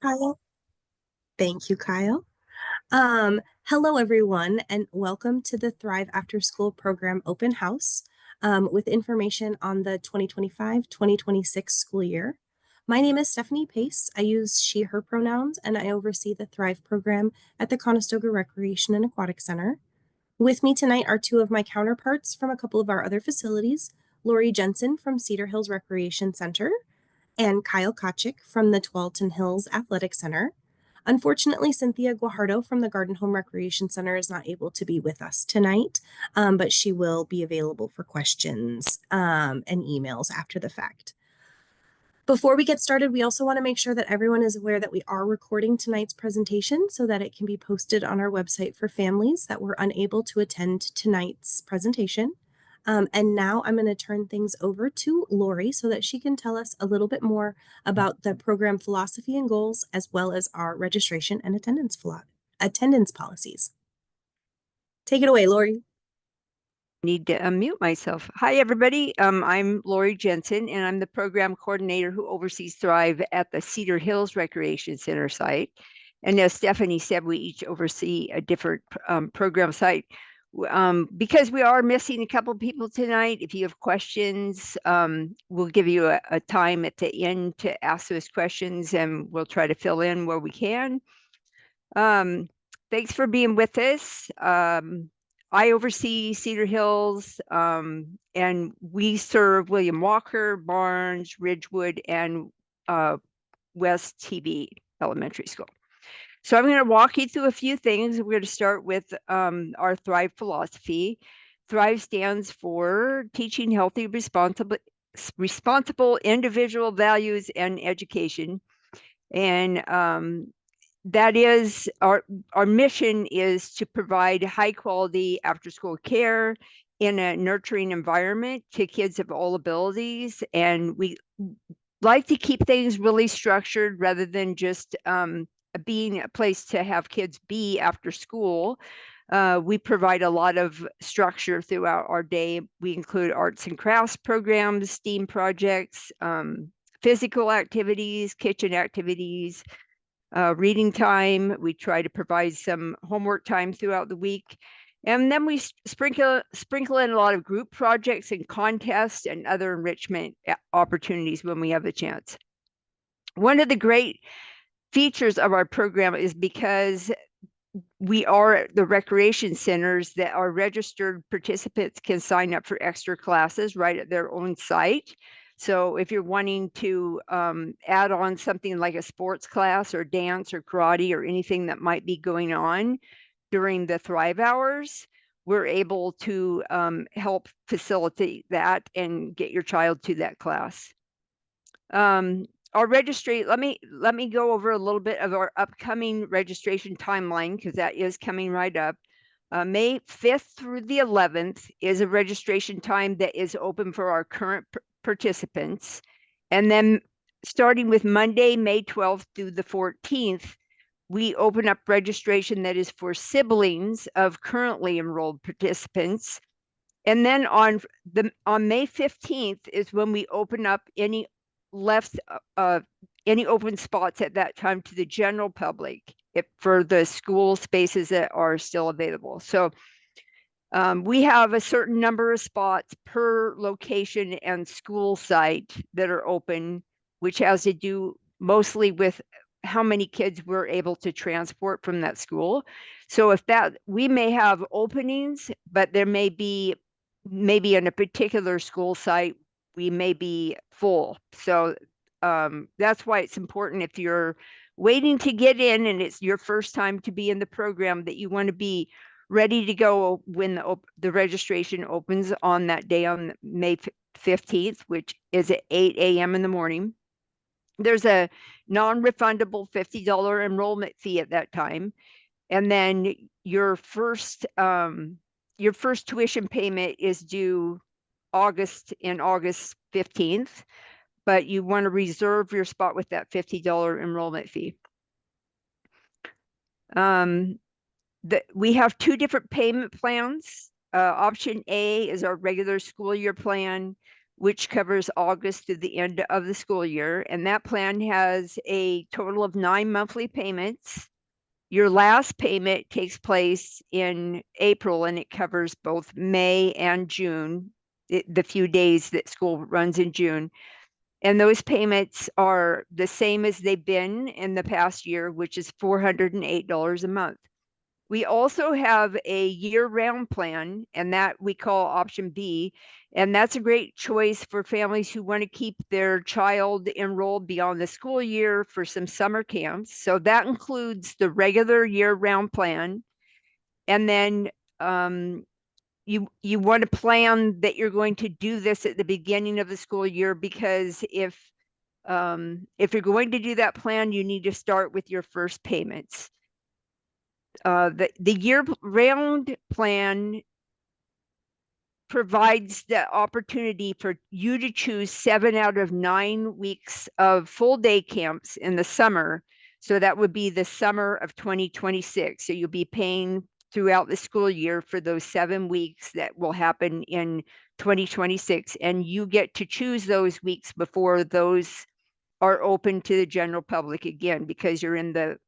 Kyle. Thank you, Kyle. Hello, everyone, and welcome to the Thrive After School program open house with information on the 2025-2026 school year. My name is Stephanie Pace. I use she, her pronouns, and I oversee the Thrive program at the Conestoga Recreation and Aquatic Center. With me tonight are two of my counterparts from a couple of our other facilities, Lori Jensen from Cedar Hills Recreation Center and Kyle Kochik from the Tualatin Hills Athletic Center. Unfortunately, Cynthia Guajardo from the Garden Home Recreation Center is not able to be with us tonight, but she will be available for questions and emails after the fact. Before we get started, we also want to make sure that everyone is aware that we are recording tonight's presentation so that it can be posted on our website for families that were unable to attend tonight's presentation. And now I'm going to turn things over to Lori so that she can tell us a little bit more about the program philosophy and goals, as well as our registration and attendance policies. Take it away, Lori. Need to unmute myself. Hi, everybody. I'm Lori Jensen, and I'm the program coordinator who oversees Thrive at the Cedar Hills Recreation Center site. And as Stephanie said, we each oversee a different program site. Because we are missing a couple people tonight, if you have questions, we'll give you a time at the end to ask those questions, and we'll try to fill in where we can. Thanks for being with us. I oversee Cedar Hills, and we serve William Walker, Barnes, Ridgewood, and West TV Elementary School. So I'm going to walk you through a few things. We're going to start with our Thrive philosophy. Thrive stands for Teaching Healthy, Responsible Individual Values and Education. And that is our mission is to provide high quality after school care in a nurturing environment to kids of all abilities. And we like to keep things really structured rather than just being a place to have kids be after school. We provide a lot of structure throughout our day. We include arts and crafts programs, STEAM projects, physical activities, kitchen activities, reading time. We try to provide some homework time throughout the week. And then we sprinkle in a lot of group projects and contests and other enrichment opportunities when we have the chance. One of the great features of our program is because we are the recreation centers that our registered participants can sign up for extra classes right at their own site. So if you're wanting to add on something like a sports class or dance or karate or anything that might be going on during the Thrive hours, we're able to help facilitate that and get your child to that class. Our registry, let me go over a little bit of our upcoming registration timeline, because that is coming right up. May 5th through the 11th is a registration time that is open for our current participants. And then starting with Monday, May 12th through the 14th, we open up registration that is for siblings of currently enrolled participants. And then on May 15th is when we open up any open spots at that time to the general public for the school spaces that are still available. So we have a certain number of spots per location and school site that are open, which has to do mostly with how many kids we're able to transport from that school. So if that, we may have openings, but there may be, maybe in a particular school site, we may be full. So that's why it's important, if you're waiting to get in and it's your first time to be in the program, that you want to be ready to go when the registration opens on that day, on May 15th, which is at 8 a.m. in the morning. There's a non-refundable $50 enrollment fee at that time. And then your first tuition payment is due August 15th, but you want to reserve your spot with that $50 enrollment fee. We have two different payment plans. Option A is our regular school year plan, which covers August through the end of the school year. And that plan has a total of 9 monthly payments. Your last payment takes place in April, and it covers both May and June, the few days that school runs in June. And those payments are the same as they've been in the past year, which is $408 a month. We also have a year-round plan, and that we call option B. And that's a great choice for families who want to keep their child enrolled beyond the school year for some summer camps. So that includes the regular year-round plan. And then you want to plan that you're going to do this at the beginning of the school year, because if you're going to do that plan, you need to start with your first payments. The year-round plan provides the opportunity for you to choose 7 out of 9 weeks of full day camps in the summer. So that would be the summer of 2026. So you'll be paying throughout the school year for those 7 weeks that will happen in 2026. And you get to choose those weeks before those are open to the general public again, because you're in the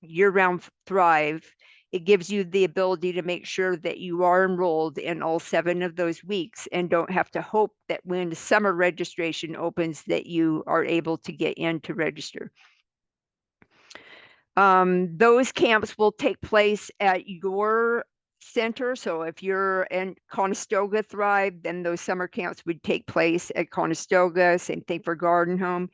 year-round Thrive. It gives you the ability to make sure that you are enrolled in all 7 of those weeks and don't have to hope that when the summer registration opens that you are able to get in to register. Those camps will take place at your center. So if you're in Conestoga Thrive, then those summer camps would take place at Conestoga. Same thing for Garden Home.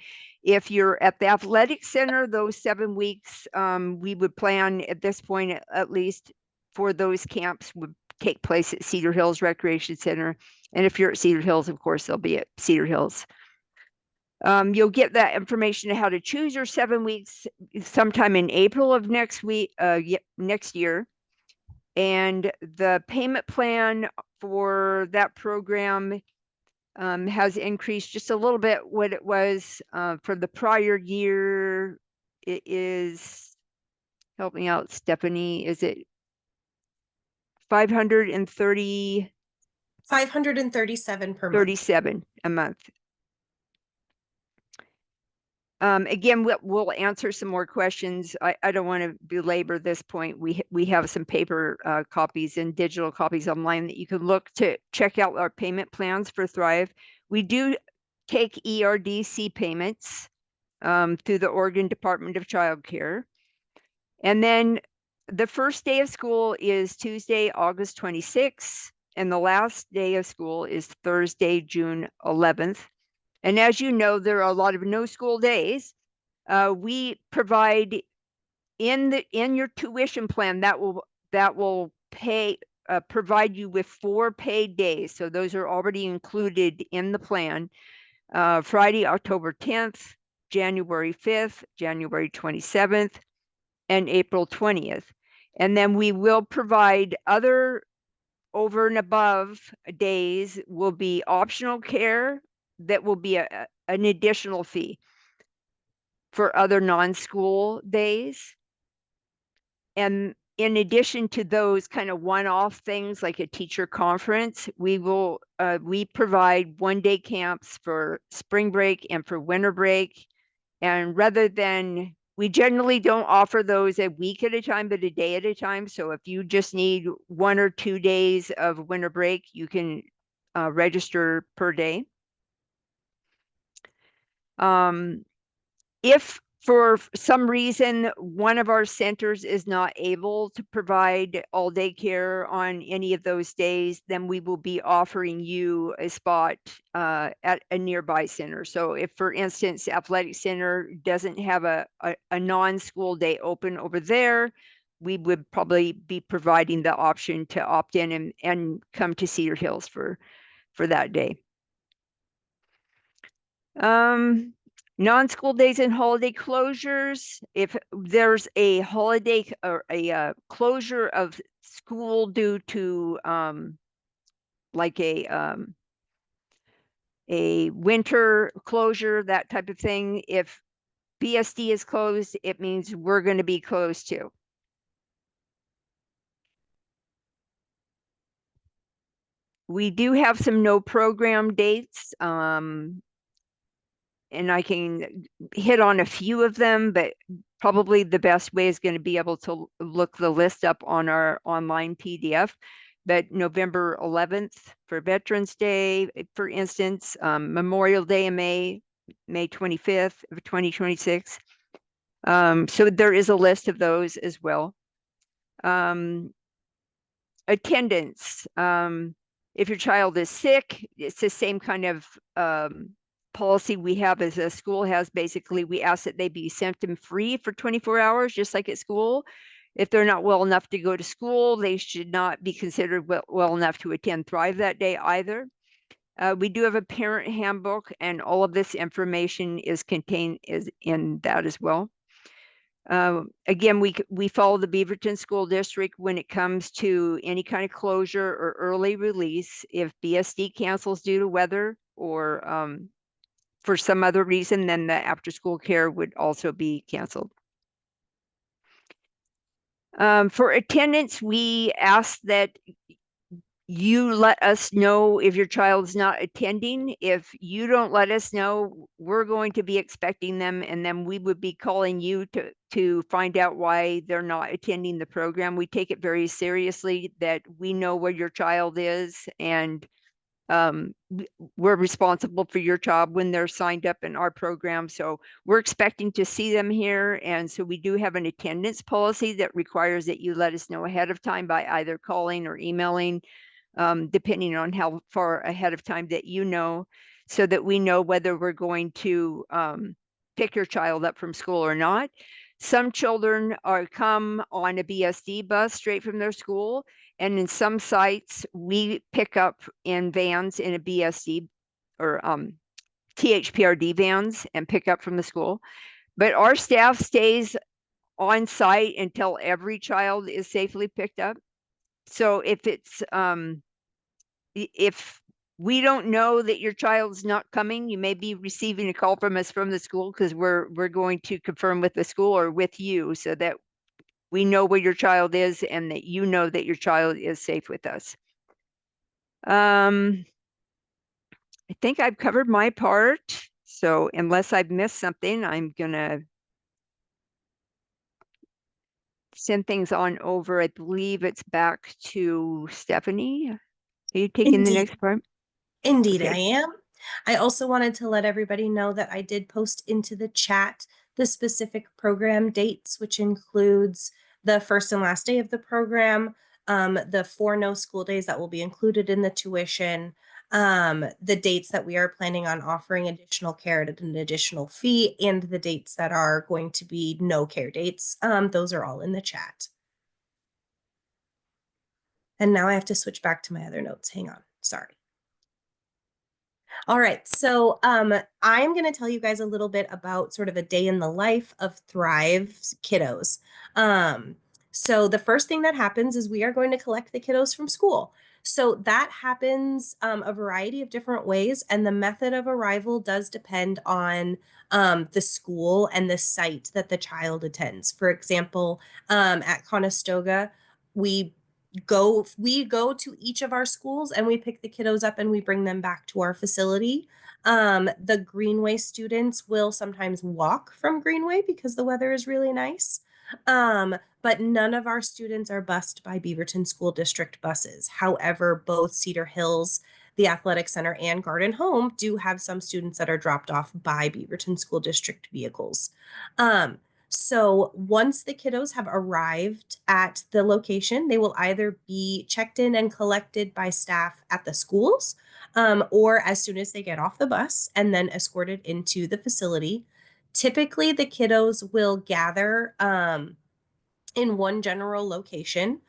If you're at the athletic center, those 7 weeks, we would plan at this point, at least for those camps, would take place at Cedar Hills Recreation Center. And if you're at Cedar Hills, of course, they'll be at Cedar Hills. You'll get that information on how to choose your 7 weeks sometime in April of next year. And the payment plan for that program has increased just a little bit what it was for the prior year. It is, help me out, Stephanie, is it 530 537 per month. 37 a month? Again, we'll answer some more questions. I don't want to belabor this point. We have some paper copies and digital copies online that you can look to check out our payment plans for Thrive. We do take ERDC payments through the Oregon Department of Child Care. And then the first day of school is Tuesday, August 26th, and the last day of school is Thursday, June 11th. And as you know, there are a lot of no school days. We provide in your tuition plan that will provide you with 4 paid days. So those are already included in the plan. Friday, October 10th, January 5th, January 27th, and April 20th. And then we will provide other over and above days will be optional care that will be an additional fee for other non-school days. And in addition to those kind of one-off things like a teacher conference, we provide 1-day camps for spring break and for winter break. And we generally don't offer those a week at a time, but a day at a time. So if you just need 1 or 2 days of winter break, you can register per day. If for some reason one of our centers is not able to provide all day care on any of those days, then we will be offering you a spot at a nearby center. So if, for instance, Athletic Center doesn't have a non-school day open over there, we would probably be providing the option to opt in and come to Cedar Hills for that day. Non-school days and holiday closures. If there's a holiday or a closure of school due to like a winter closure, that type of thing, if BSD is closed, it means we're going to be closed too. We do have some no program dates, and I can hit on a few of them, but probably the best way is going to be able to look the list up on our online PDF. But November 11th for Veterans Day, for instance, Memorial Day in May 25th of 2026. So there is a list of those as well. Attendance. If your child is sick, it's the same kind of policy we have as a school has. Basically, we ask that they be symptom free for 24 hours, just like at school. If they're not well enough to go to school, they should not be considered well enough to attend Thrive that day either. We do have a parent handbook, and all of this information is contained in that as well. Again, we follow the Beaverton School District when it comes to any kind of closure or early release. If BSD cancels due to weather or for some other reason, then the after-school care would also be canceled. For attendance, we ask that you let us know if your child's not attending. If you don't let us know, we're going to be expecting them, and then we would be calling you to find out why they're not attending the program. We take it very seriously that we know where your child is, and we're responsible for your child when they're signed up in our program. So we're expecting to see them here. And so we do have an attendance policy that requires that you let us know ahead of time by either calling or emailing, depending on how far ahead of time that you know, so that we know whether we're going to pick your child up from school or not. Some children come on a BSD bus straight from their school, and in some sites, we pick up in vans in a BSD or THPRD vans and pick up from the school. But our staff stays on site until every child is safely picked up. So if we don't know that your child's not coming, you may be receiving a call from us from the school, because we're going to confirm with the school or with you so that we know where your child is and that you know that your child is safe with us. I think I've covered my part. So unless I've missed something, I'm gonna send things on over. I believe it's back to Stephanie. Are you taking the Indeed. next part? Indeed, I Okay. am. I also wanted to let everybody know that I did post into the chat the specific program dates, which includes the first and last day of the program, the 4 no school days that will be included in the tuition, the dates that we are planning on offering additional care at an additional fee, and the dates that are going to be no care dates. Those are all in the chat. And now I have to switch back to my other notes. Hang on. Sorry. All right, so I'm going to tell you guys a little bit about sort of a day in the life of Thrive's kiddos. So the first thing that happens is we are going to collect the kiddos from school. So that happens a variety of different ways, and the method of arrival does depend on the school and the site that the child attends. For example, at Conestoga, we we go to each of our schools and we pick the kiddos up and we bring them back to our facility. The Greenway students will sometimes walk from Greenway because the weather is really nice. But none of our students are bused by Beaverton School District buses. However, both Cedar Hills, the Athletic Center, and Garden Home do have some students that are dropped off by Beaverton School District vehicles. So once the kiddos have arrived at the location, they will either be checked in and collected by staff at the schools, or as soon as they get off the bus and then escorted into the facility. Typically, the kiddos will gather in one general location,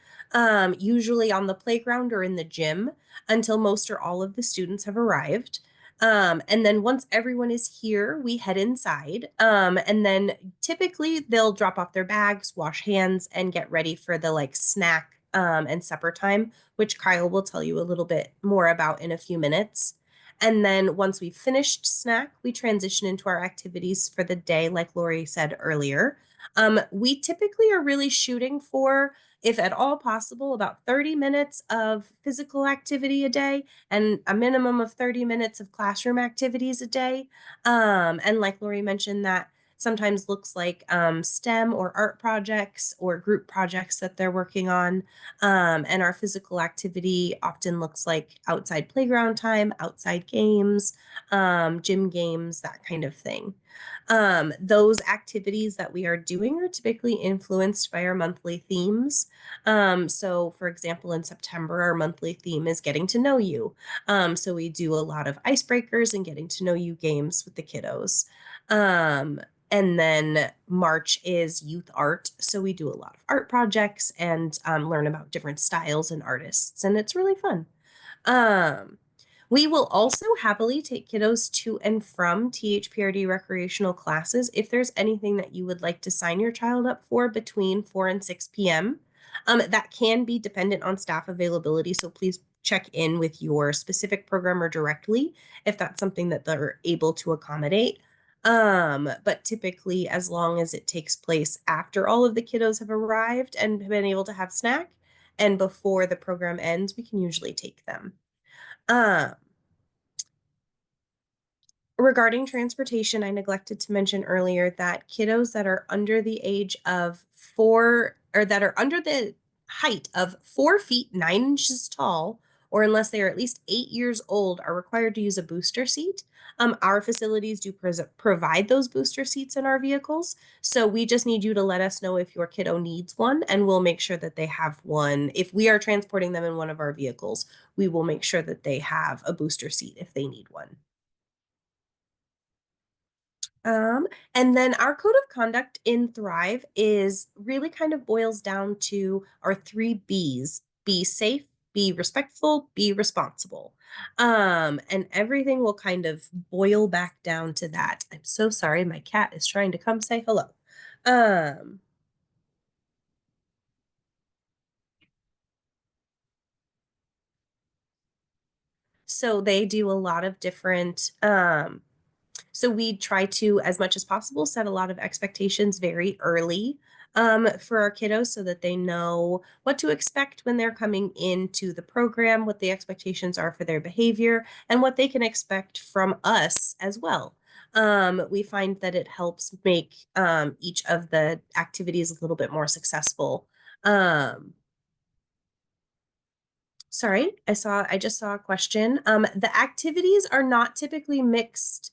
usually on the playground or in the gym, until most or all of the students have arrived. And then once everyone is here, we head inside. And then typically they'll drop off their bags, wash hands, and get ready for the like snack and supper time, which Kyle will tell you a little bit more about in a few minutes. And then once we've finished snack, we transition into our activities for the day, like Lori said earlier. We typically are really shooting for, if at all possible, about 30 minutes of physical activity a day and a minimum of 30 minutes of classroom activities a day. And like Lori mentioned, that sometimes looks like STEM or art projects or group projects that they're working on. And our physical activity often looks like outside playground time, outside games, gym games, that kind of thing. Those activities that we are doing are typically influenced by our monthly themes. So, for example, in September, our monthly theme is getting to know you. So, we do a lot of icebreakers and getting to know you games with the kiddos. Um, and then March is youth art. So, we do a lot of art projects and learn about different styles and artists, and it's really fun. Um, we will also happily take kiddos to and from THPRD recreational classes if there's anything that you would like to sign your child up for between 4 and 6 p.m. That can be dependent on staff availability, so please check in with your specific programmer directly if that's something that they're able to accommodate. But typically, as long as it takes place after all of the kiddos have arrived and have been able to have snack and before the program ends, we can usually take them. Um, Regarding transportation, I neglected to mention earlier that kiddos that are under the age of 4 or that are under the height of 4 feet 9 inches tall, or unless they are at least 8 years old, are required to use a booster seat. Our facilities do provide those booster seats in our vehicles. So we just need you to let us know if your kiddo needs one, and we'll make sure that they have one. If we are transporting them in one of our vehicles, we will make sure that they have a booster seat if they need one. Um, and then our code of conduct in Thrive is really kind of boils down to our three B's: be safe, be respectful, be responsible. And everything will kind of boil back down to that. I'm so sorry, my cat is trying to come say hello. Um, so they do a lot of different so we try to, as much as possible, set a lot of expectations very early for our kiddos so that they know what to expect when they're coming into the program, what the expectations are for their behavior, and what they can expect from us as well. We find that it helps make each of the activities a little bit more successful. Um, Sorry, I just saw a question. The activities are not typically mixed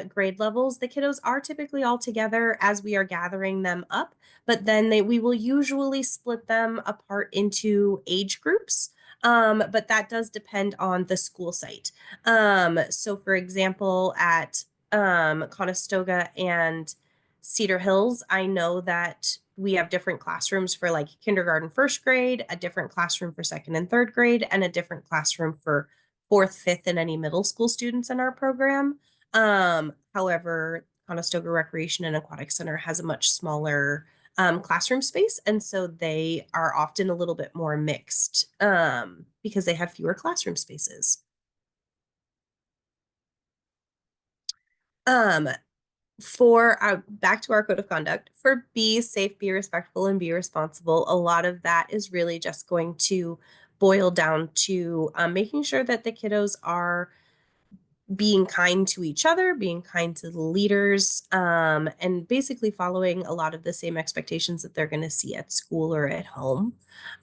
grade levels. The kiddos are typically all together as we are gathering them up, but then we will usually split them apart into age groups. But that does depend on the school site. So for example, at Conestoga and Cedar Hills, I know that we have different classrooms for like kindergarten, first grade, a different classroom for second and third grade, and a different classroom for fourth, fifth, and any middle school students in our program. However, Conestoga Recreation and Aquatic Center has a much smaller classroom space, and so they are often a little bit more mixed because they have fewer classroom spaces. Um, for back to our code of conduct, for be safe, be respectful, and be responsible, a lot of that is really just going to boil down to making sure that the kiddos are being kind to each other, being kind to the leaders, and basically following a lot of the same expectations that they're going to see at school or at home.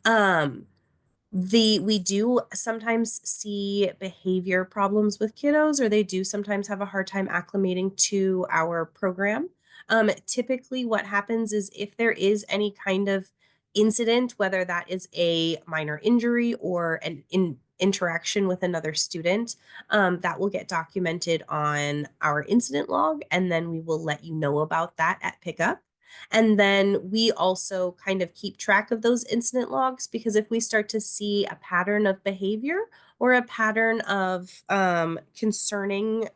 Um, we do sometimes see behavior problems with kiddos, or they do sometimes have a hard time acclimating to our program. Typically, what happens is if there is any kind of incident, whether that is a minor injury or an interaction with another student, that will get documented on our incident log, and then we will let you know about that at pickup. And then we also kind of keep track of those incident logs because if we start to see a pattern of behavior or a pattern of concerning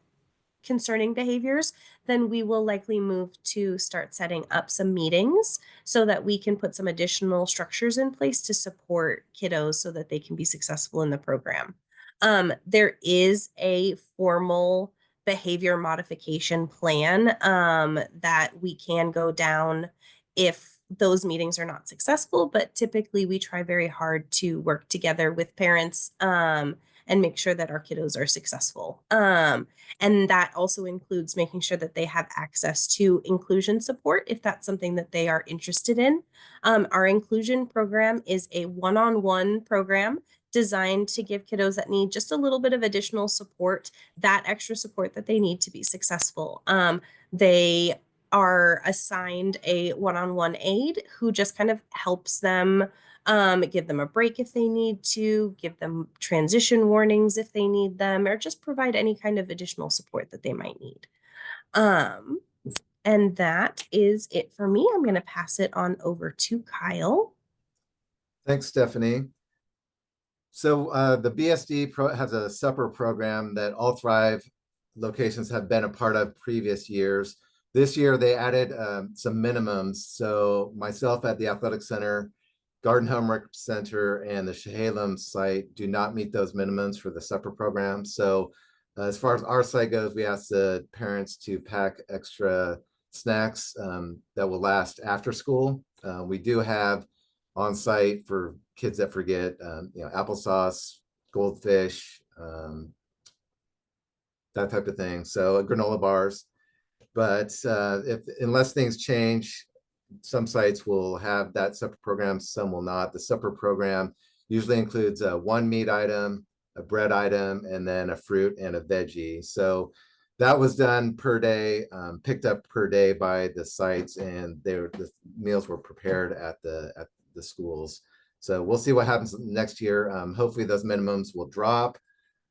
behaviors, then we will likely move to start setting up some meetings so that we can put some additional structures in place to support kiddos so that they can be successful in the program. There is a formal behavior modification plan that we can go down if those meetings are not successful, but typically we try very hard to work together with parents and make sure that our kiddos are successful. And that also includes making sure that they have access to inclusion support if that's something that they are interested in. Our inclusion program is a one on one program designed to give kiddos that need just a little bit of additional support, that extra support that they need to be successful. They are assigned a one on one aide who just kind of helps them, give them a break if they need to, give them transition warnings if they need them, or just provide any kind of additional support that they might need. Um, and that is it for me. I'm going to pass it on over to Kyle. Thanks, Stephanie. So the BSD has a supper program that all Thrive locations have been a part of previous years. This year they added some minimums. So myself at the Athletic Center, Garden Home Rec Center, and the Chehalem site do not meet those minimums for the supper program. So as far as our site goes, we ask the parents to pack extra snacks that will last after school. We do have on site for kids that forget, applesauce, goldfish, that type of thing. So granola bars. But unless things change, some sites will have that supper program, some will not. The supper program usually includes one meat item, a bread item, and then a fruit and a veggie. So that was done per day, picked up per day by the sites, and the meals were prepared at the schools. So we'll see what happens next year. Hopefully those minimums will drop,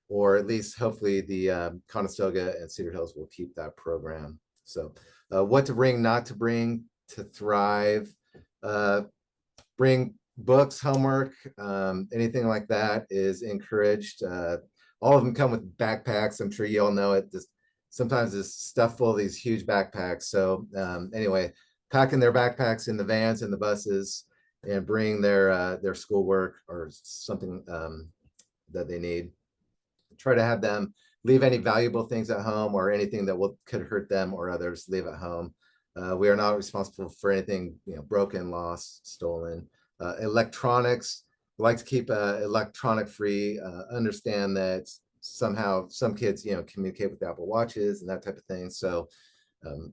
or at least hopefully the Conestoga and Cedar Hills will keep that program. So what to bring, not to bring to Thrive. Bring books, homework, anything like that is encouraged. All of them come with backpacks. I'm sure you all know it. Just sometimes it's stuff full of these huge backpacks. So anyway, packing their backpacks in the vans and the buses, and bring their schoolwork or something that they need. Try to have them leave any valuable things at home, or anything that could hurt them or others, leave at home. We are not responsible for anything broken, lost, stolen. Electronics, we like to keep electronic free. Understand that somehow some kids communicate with Apple Watches and that type of thing. So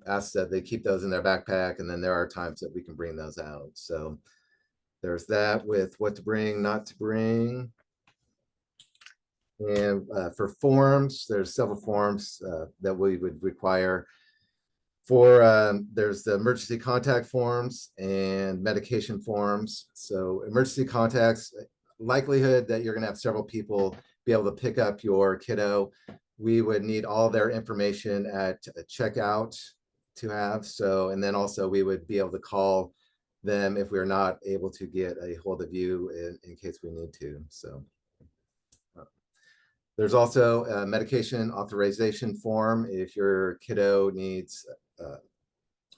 ask that they keep those in their backpack, and then there are times that we can bring those out. So there's that with what to bring, not to bring. And for forms, there's several forms that we would require. There's the emergency contact forms and medication forms. So emergency contacts, likelihood that you're going to have several people be able to pick up your kiddo. We would need all their information at checkout to have. So, and then also we would be able to call them if we're not able to get a hold of you in case we need to. So there's also a medication authorization form. If your kiddo needs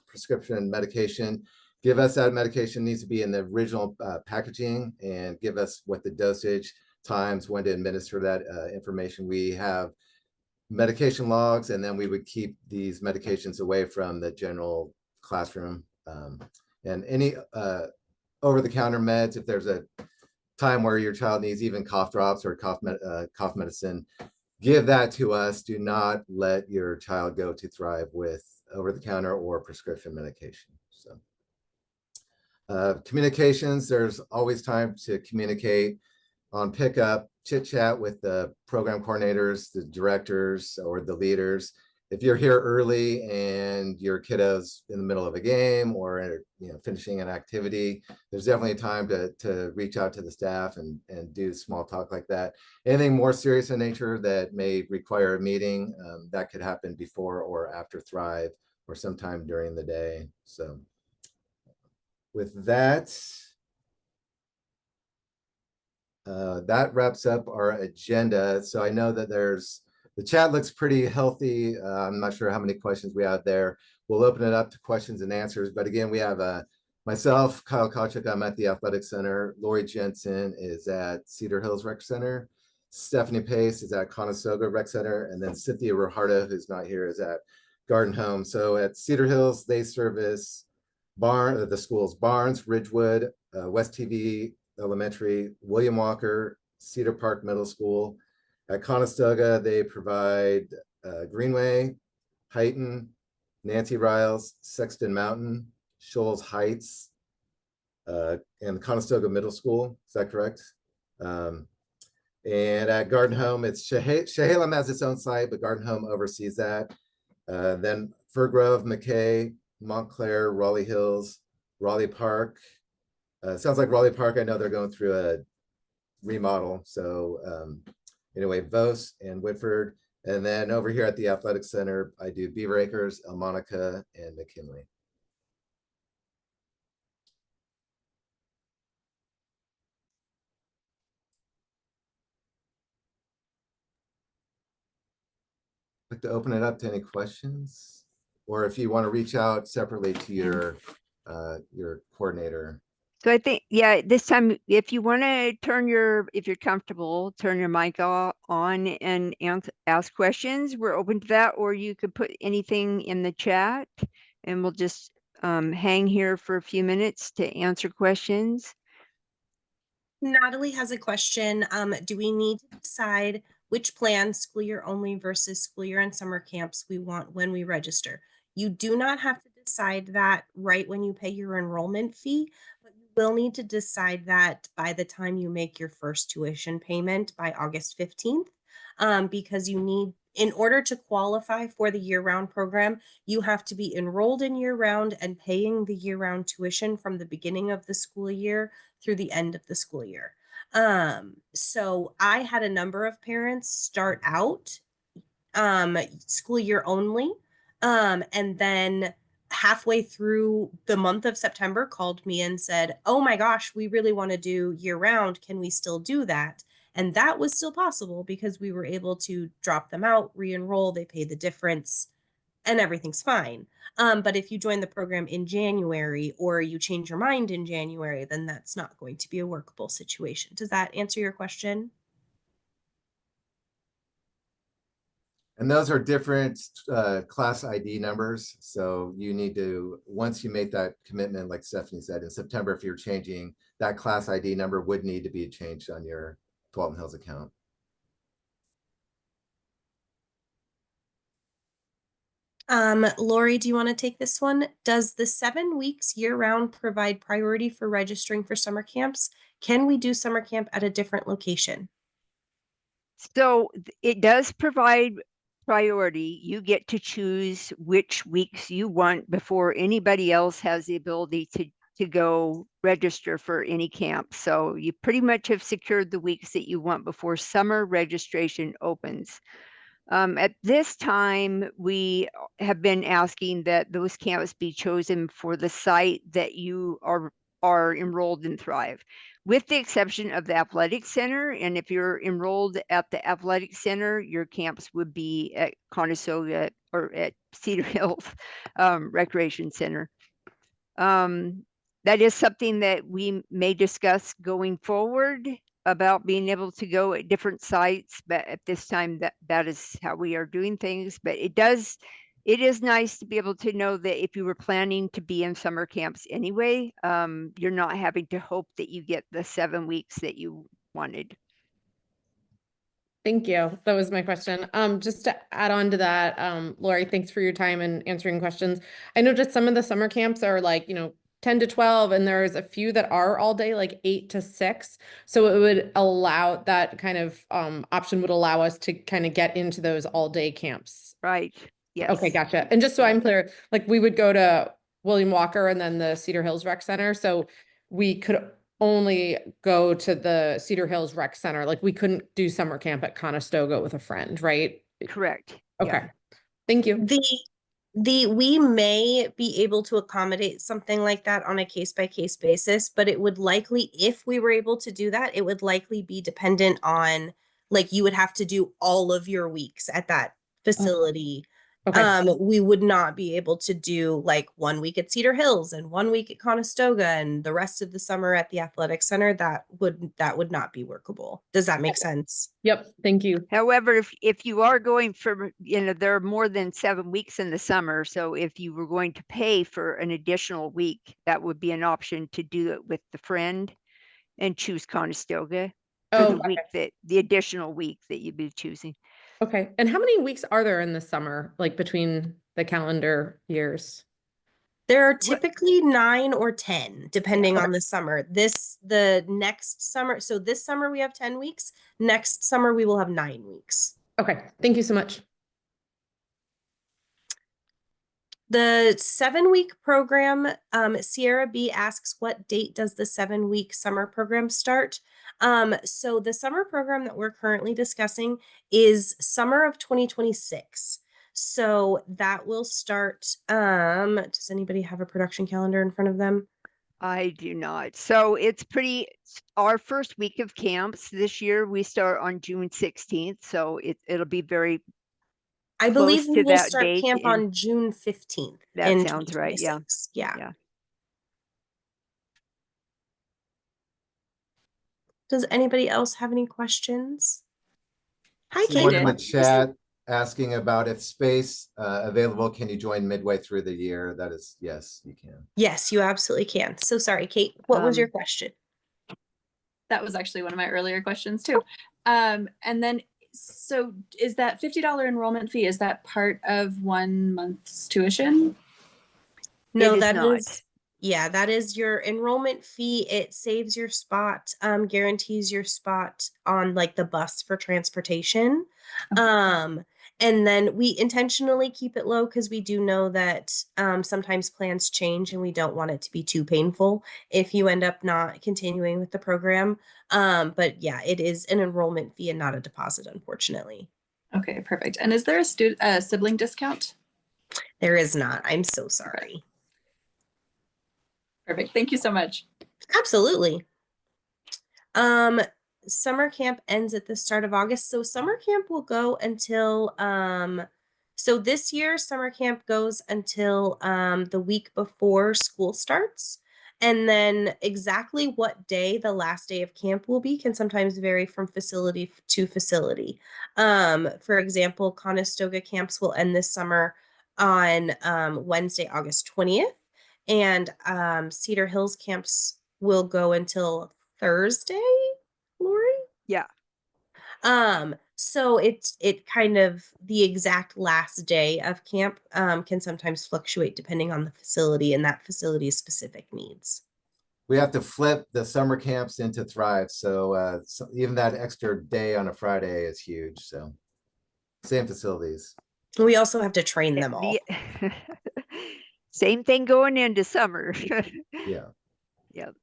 prescription medication, give us that medication. Needs to be in the original packaging, and give us what the dosage, times, when to administer that information. We have medication logs, and then we would keep these medications away from the general classroom. And any over-the-counter meds, if there's a time where your child needs even cough drops or cough medicine, give that to us. Do not let your child go to Thrive with over-the-counter or prescription medication. So communications, there's always time to communicate on pickup, chit chat with the program coordinators, the directors, or the leaders. If you're here early and your kiddo's in the middle of a game or finishing an activity, there's definitely a time to reach out to the staff and do small talk like that. Anything more serious in nature that may require a meeting, that could happen before or after Thrive, or sometime during the day. So with that, that wraps up our agenda. So I know that the chat looks pretty healthy. I'm not sure how many questions we have there. We'll open it up to questions and answers. But again, we have myself, Kyle Kachuk, I'm at the Athletic Center. Lori Jensen is at Cedar Hills Rec Center. Stephanie Pace is at Conestoga Rec Center, and then Cynthia Rojardo, who's not here, is at Garden Home. So at Cedar Hills, they service the schools Barnes, Ridgewood, West TV Elementary, William Walker, Cedar Park Middle School. At Conestoga, they provide Greenway, Heighton, Nancy Riles, Sexton Mountain, Shoals Heights, and Conestoga Middle School. Is that correct? And at Garden Home, it's Chehalem has its own site, but Garden Home oversees that. Then Fir Grove, McKay, Montclair, Raleigh Hills, Raleigh Park. Sounds like Raleigh Park, I know they're going through a remodel. So anyway, Vos and Whitford. And then over here at the Athletic Center, I do Beaver Acres, El Monica, and McKinley. I'd like to open it up to any questions, or if you want to reach out separately to your coordinator. So I think, yeah, this time, if you want to if you're comfortable, turn your mic on and ask questions. We're open to that, or you could put anything in the chat and we'll just hang here for a few minutes to answer questions. Natalie has a question. Do we need to decide which plan, school year only versus school year and summer camps, we want when we register? You do not have to decide that right when you pay your enrollment fee, but you will need to decide that by the time you make your first tuition payment by August 15th, because you need, in order to qualify for the year-round program, you have to be enrolled in year-round and paying the year-round tuition from the beginning of the school year through the end of the school year. So I had a number of parents start out school year only, and then halfway through the month of September called me and said, "Oh my gosh, we really want to do year round. Can we still do that?" And that was still possible because we were able to drop them out, re-enroll, they pay the difference, and everything's fine. But if you join the program in January or you change your mind in January, then that's not going to be a workable situation. Does that answer your question? And those are different class ID numbers. So you need to, once you make that commitment, like Stephanie said, in September, if you're changing, that class ID number would need to be changed on your Dalton Hills account. Lori, do you want to take this one? Does the 7 weeks year-round provide priority for registering for summer camps? Can we do summer camp at a different location? So it does provide priority. You get to choose which weeks you want before anybody else has the ability to go register for any camp. So you pretty much have secured the weeks that you want before summer registration opens. At this time, we have been asking that those camps be chosen for the site that you are enrolled in Thrive, with the exception of the athletic center. And if you're enrolled at the athletic center, your camps would be at Conestoga or at Cedar Hills Recreation Center. That is something that we may discuss going forward about being able to go at different sites, but at this time that is how we are doing things. But it is nice to be able to know that if you were planning to be in summer camps anyway, you're not having to hope that you get the 7 weeks that you wanted. Thank you. That was my question. Just to add on to that, Lori, thanks for your time and answering questions. I noticed some of the summer camps are like, 10 to 12, and there's a few that are all day, like 8 to 6. So it would allow that kind of option would allow us to kind of get into those all day camps. Right. Yes. Okay, gotcha. And just so I'm clear, like we would go to William Walker and then the Cedar Hills Rec Center. So we could only go to the Cedar Hills Rec Center. Like we couldn't do summer camp at Conestoga with a friend, right? Correct. Okay. Yeah. Thank you. We may be able to accommodate something like that on a case-by-case basis, but it would likely, if we were able to do that, it would likely be dependent on, like, you would have to do all of your weeks at that facility Okay. We would not be able to do like 1 week at Cedar Hills and 1 week at Conestoga and the rest of the summer at the athletic center. That would not be workable. Does that make sense? Yep. Thank you. However, if you are going for, there are more than 7 weeks in the summer. So if you were going to pay for an additional week, that would be an option to do it with the friend and choose Conestoga for Oh, the week the additional week that you'd be choosing. okay. And how many weeks are there in the summer, like between the calendar years? There are typically 9 or 10, depending on the summer. The next summer, so this summer we have 10 weeks. Next summer we will have 9 weeks. Okay. Thank you so much. The 7-week program, Sierra B asks, what date does the 7-week summer program start? So the summer program that we're currently discussing is summer of 2026. So that will start, does anybody have a production calendar in front of them? I do not. So it's our first week of camps this year, we start on June 16th. So it'll be very I believe close we to will that start date. camp And on June 15th that in sounds right. Yeah. 2026. Yeah. Yeah. Does anybody else have any questions? Hi, Someone in the Kate. chat asking about if space available, can you join midway through the year? That is, yes, you can. Yes, you absolutely can. So sorry, Kate. What was your question? That was actually one of my earlier questions too. And then, so is that $50 enrollment fee, is that part of 1 month's tuition? No, It is that not. is, yeah, that is your enrollment fee. It saves your spot, guarantees your spot on like the bus for transportation. And then we intentionally keep it low because we do know that sometimes plans change and we don't want it to be too painful if you end up not continuing with the program. But yeah, it is an enrollment fee and not a deposit, unfortunately. Okay, perfect. And is there a sibling discount? There is not. I'm so sorry. Perfect. Thank you so much. Absolutely. Summer camp ends at the start of August. So summer camp will go until so this year summer camp goes until the week before school starts. And then exactly what day the last day of camp will be can sometimes vary from facility to facility. For example, Conestoga camps will end this summer on Wednesday, August 20th. And Cedar Hills camps will go until Thursday, Lori? Yeah. So it kind of the exact last day of camp can sometimes fluctuate depending on the facility and that facility's specific needs. We have to flip the summer camps into Thrive. So, even that extra day on a Friday is huge. So same facilities. We also have to train them all. Same thing going into summer. Yeah. Yep.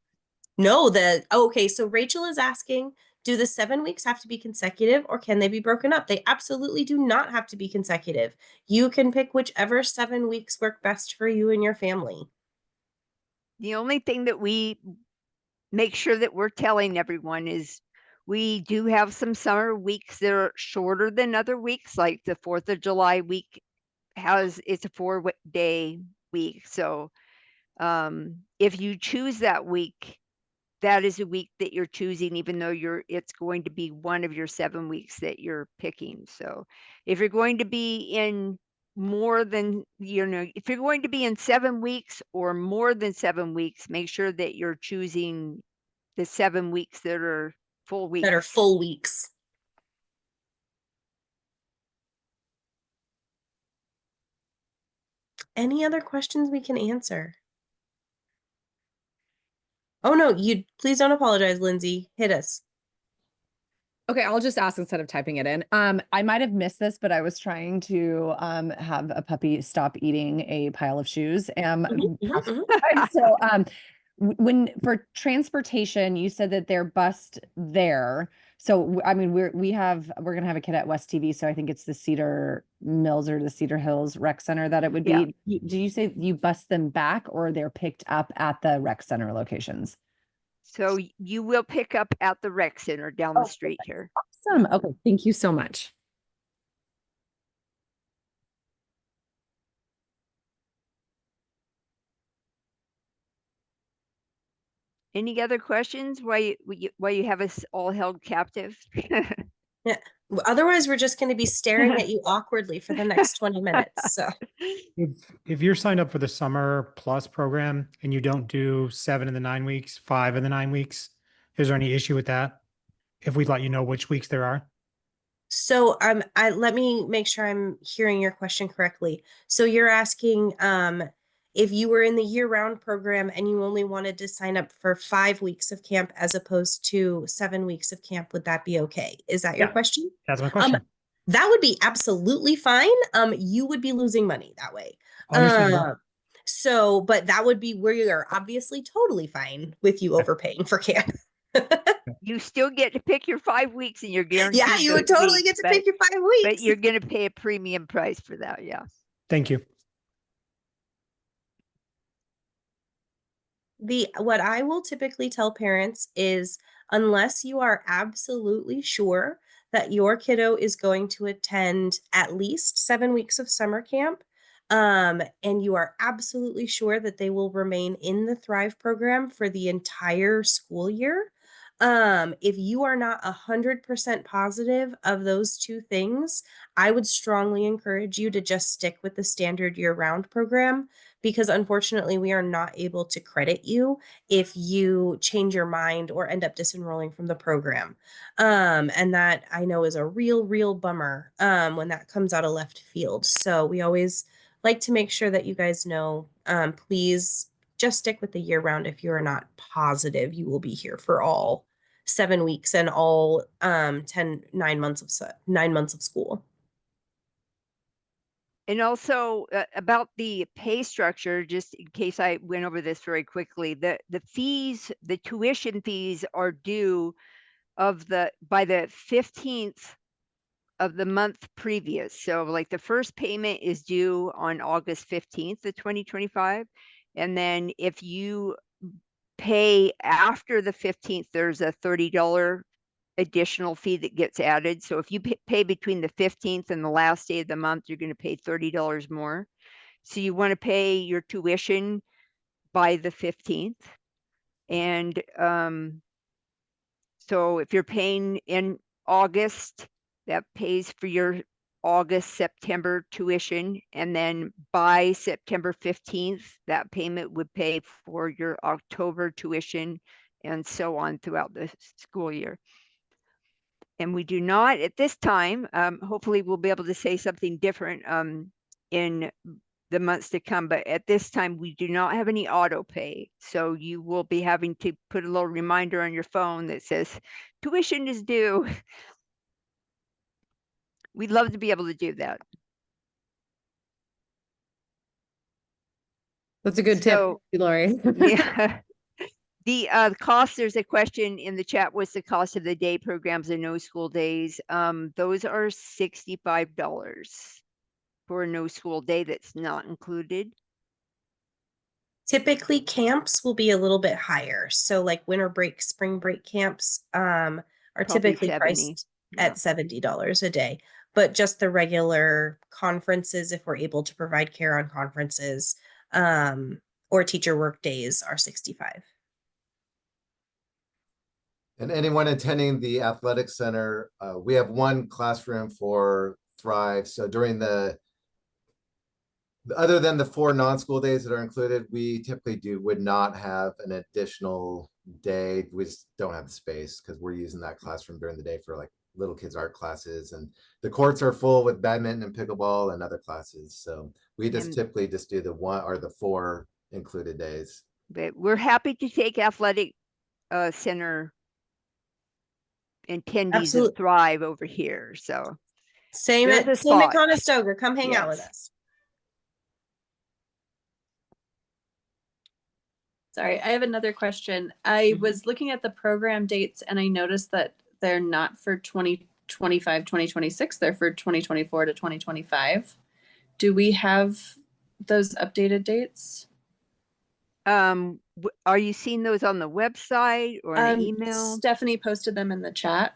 No, okay, so Rachel is asking, do the 7 weeks have to be consecutive or can they be broken up? They absolutely do not have to be consecutive. You can pick whichever 7 weeks work best for you and your family. The only thing that we make sure that we're telling everyone is we do have some summer weeks that are shorter than other weeks, like the 4th of July week it's a 4-day week. So if you choose that week, that is a week that you're choosing, even though it's going to be one of your 7 weeks that you're picking. So if you're going to be in more than, if you're going to be in 7 weeks or more than 7 weeks, make sure that you're choosing the 7 weeks that are full weeks. That are full weeks. Any other questions we can answer? Oh no, please don't apologize, Lindsay. Hit us. Okay, I'll just ask instead of typing it in. I might have missed this, but I was trying to have a puppy stop eating a pile of shoes. So when for transportation, you said that they're bused there. So I mean, we're gonna have a kid at West TV, so I think it's the Cedar Mills or the Cedar Hills Rec Center that it would be. Yeah. Do you say you bus them back or they're picked up at the rec center locations? So you will pick up at the rec center down the street here. Awesome. Okay, thank you so much. Any other questions? Why you have us all held captive? Yeah. Otherwise, we're just going to be staring at you awkwardly for the next 20 minutes. So If you're signed up for the Summer Plus program and you don't do 7 of the 9 weeks, 5 of the 9 weeks, is there any issue with that? If we let you know which weeks there are? So I let me make sure I'm hearing your question correctly. So you're asking if you were in the year-round program and you only wanted to sign up for 5 weeks of camp as opposed to 7 weeks of camp, would that be okay? Is that your Yeah. question? That's my question. That would be absolutely fine. You would be losing money that way. Understandable. So, but that would be where you're obviously totally fine with you overpaying for camp. You still get to pick your 5 weeks and you're guaranteed Yeah, you would those totally weeks, get to pick your 5 weeks. but you're going to pay a premium price for that. Yeah. Thank you. What I will typically tell parents is unless you are absolutely sure that your kiddo is going to attend at least 7 weeks of summer camp, and you are absolutely sure that they will remain in the Thrive program for the entire school year. If you are not 100% positive of those two things, I would strongly encourage you to just stick with the standard year-round program, because unfortunately we are not able to credit you if you change your mind or end up disenrolling from the program. And that I know is a real bummer when that comes out of left field. So we always like to make sure that you guys know, please just stick with the year round if you are not positive you will be here for all 7 weeks and all 9 months of school. And also about the pay structure, just in case I went over this very quickly, the fees, the tuition fees are due by the 15th of the month previous. So like the first payment is due on August 15th of 2025. And then if you pay after the 15th, there's a $30 additional fee that gets added. So if you pay between the 15th and the last day of the month, you're going to pay $30 more. So you want to pay your tuition by the 15th. And so if you're paying in August, that pays for your August, September tuition. And then by September 15th, that payment would pay for your October tuition and so on throughout the school year. And we do not at this time, hopefully we'll be able to say something different in the months to come, but at this time we do not have any auto pay. So you will be having to put a little reminder on your phone that says tuition is due. We'd love to be able to do that. That's a good tip, Lori. Yeah. The cost, there's a question in the chat, what's the cost of the day programs and no school days? Those are $65 for a no school day that's not included. Typically camps will be a little bit higher. So like winter break, spring break camps are Probably typically 70. priced at $70 a day. But just the regular conferences, if we're able to provide care on conferences, or teacher work days, are 65. And anyone attending the athletic center, we have one classroom for Thrive. So during other than the 4 non-school days that are included, we typically would not have an additional day. We just don't have the space because we're using that classroom during the day for like little kids art classes, and the courts are full with badminton and pickleball and other classes. So we just typically just do the 1 or the 4 included days. But we're happy to take athletic center attendees of Thrive over here. So same at Conestoga. Come hang out with us. Sorry, I have another question. I was looking at the program dates and I noticed that they're not for 2025, 2026. They're for 2024 to 2025. Do we have those updated dates? Are you seeing those on the website or an email? Stephanie posted them in the chat.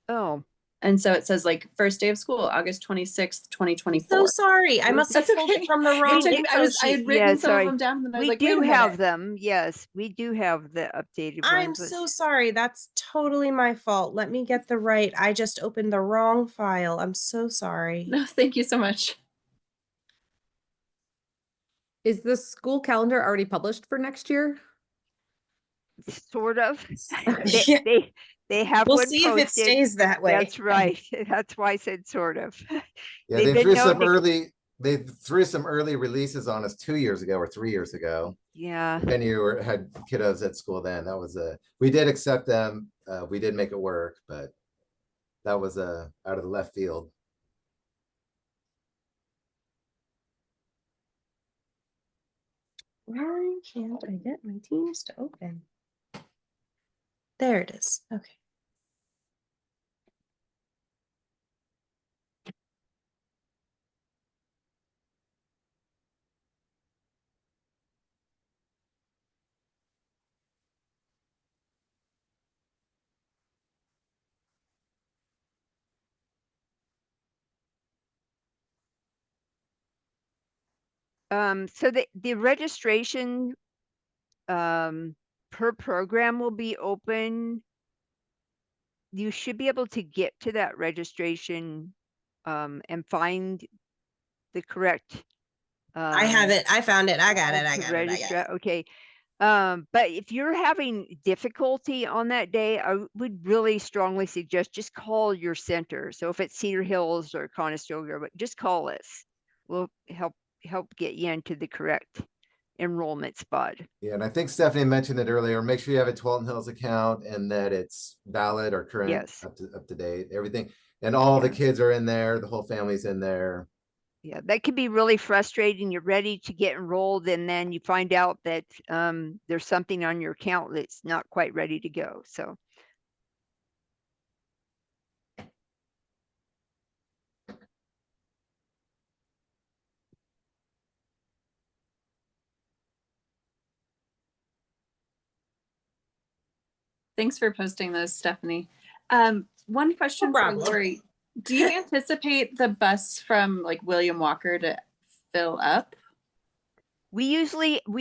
Oh, And so it says like first day of school, August 26th, 2024. So sorry. I must have That's pulled okay. it from the wrong It took- I info had sheet. written Yeah, some of sorry. them down and then I was We like, wait do a have minute. them. Yes, we do have the updated I'm ones. so sorry. That's totally my fault. Let me get the right. I just opened the wrong file. I'm so sorry. No, thank you so much. Is the school calendar already published for next year? Sort of. Yeah. They have We'll one see if it posted. stays that way. That's right. That's why I said sort of. Yeah, They've they been threw some known to- early, they threw some early releases on us 2 years ago or 3 years ago. Yeah. And had kiddos at school then. That was we did accept them. We did make it work, but that was out of the left field. Why can't I get my Teams to open? There it is. Okay. So the registration per program will be open. You should be able to get to that registration and find the correct I have it. I found it. I got it. I to got it. I got register. it. Okay. But if you're having difficulty on that day, I would really strongly suggest just call your center. So if it's Cedar Hills or Conestoga, but just call us. We'll help get you into the correct enrollment spot. Yeah, and I think Stephanie mentioned it earlier. Make sure you have a Twelton Hills account and that it's valid or current, Yes. up to date, everything. And all the Yeah. kids are in there, the whole family's in there. Yeah, that can be really frustrating. You're ready to get enrolled, and then you find out that there's something on your account that's not quite ready to go. So Thanks for posting those, Stephanie. One question for problem. Lori. Do you anticipate the bus from like William Walker to fill up? we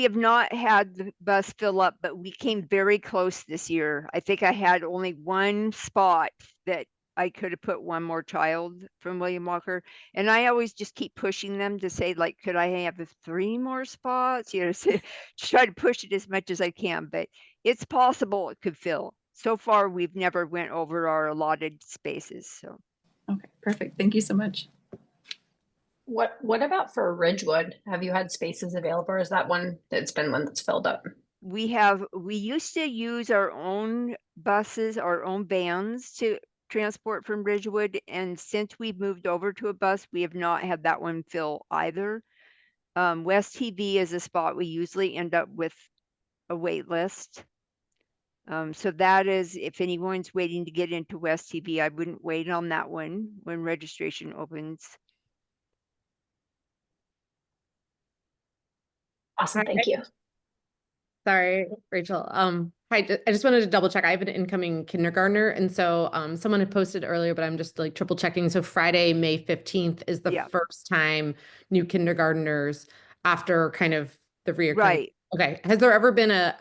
have not had the bus fill up, but we came very close this year. I think I had only one spot that I could have put one more child from William Walker. And I always just keep pushing them to say, like, could I have 3 more spots? You know, so try to push it as much as I can, but it's possible it could fill. So far, we've never went over our allotted spaces. So Okay, perfect. Thank you so much. What about for Ridgewood? Have you had spaces available, or is that one that's filled up? we used to use our own buses, our own vans to transport from Ridgewood, and since we've moved over to a bus, we have not had that one fill either. West TV is a spot we usually end up with a wait list. So that is, if anyone's waiting to get into West TV, I wouldn't wait on that one when registration opens. Awesome, thank you. Sorry, Rachel. Hi, I just wanted to double check. I have an incoming kindergartner, and so someone had posted earlier, but I'm just like triple checking. So Friday, May 15th is the Yeah. first time new kindergartners after kind of the reoccurring. Right. Okay. Has there ever been a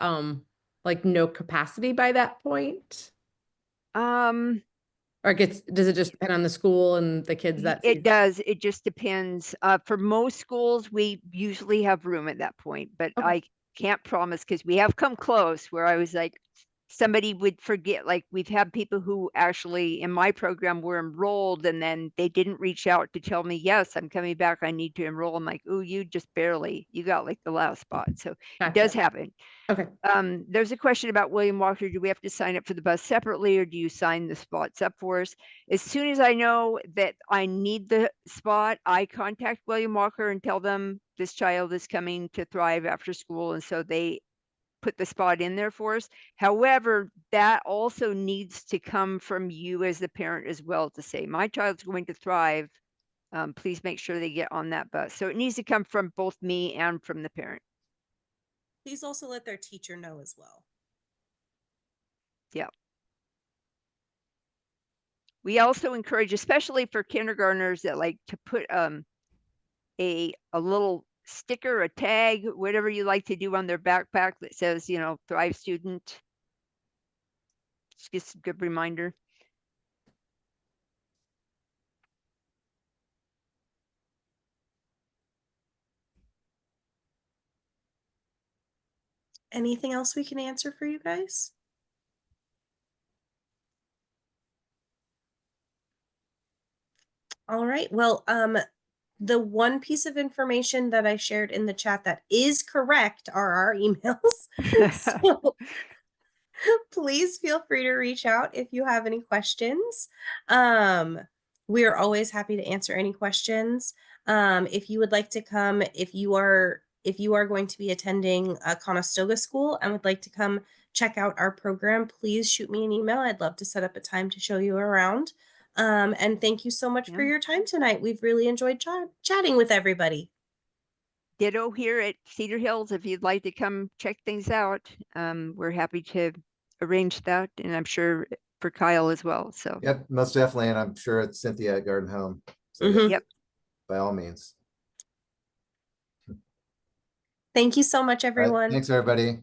like no capacity by that point? Or does it just depend on the school and the kids that It does. It just depends. For most schools, we usually have room at that point, but Okay. I can't promise because we have come close where I was like, somebody would forget. Like we've had people who actually in my program were enrolled and then they didn't reach out to tell me, yes, I'm coming back. I need to enroll. I'm like, oh, you just barely, you got like the last spot. So it does Gotcha. happen. Okay. There's a question about William Walker. Do we have to sign up for the bus separately or do you sign the spots up for us? As soon as I know that I need the spot, I contact William Walker and tell them this child is coming to Thrive after school. And so they put the spot in there for us. However, that also needs to come from you as the parent as well to say, my child's going to Thrive. Please make sure they get on that bus. So it needs to come from both me and from the parent. Please also let their teacher know as well. Yeah. We also encourage, especially for kindergartners, that like to put a little sticker, a tag, whatever you like to do on their backpack that says, you know, Thrive student. It's just a good reminder. Anything else we can answer for you guys? All right. Well, the one piece of information that I shared in the chat that is correct are our emails. So please feel free to reach out if you have any questions. We are always happy to answer any questions. If you would like to come, if you are going to be attending a Conestoga school and would like to come check out our program, please shoot me an email. I'd love to set up a time to show you around. And thank you so much for your time tonight. We've really enjoyed chatting with everybody. Ditto here at Cedar Hills. If you'd like to come check things out, we're happy to arrange that, and I'm sure for Kyle as well. So Yep, most definitely, and I'm sure it's Cynthia at Garden Home. So yep. by all means. Thank you so much, All right, everyone. thanks, everybody.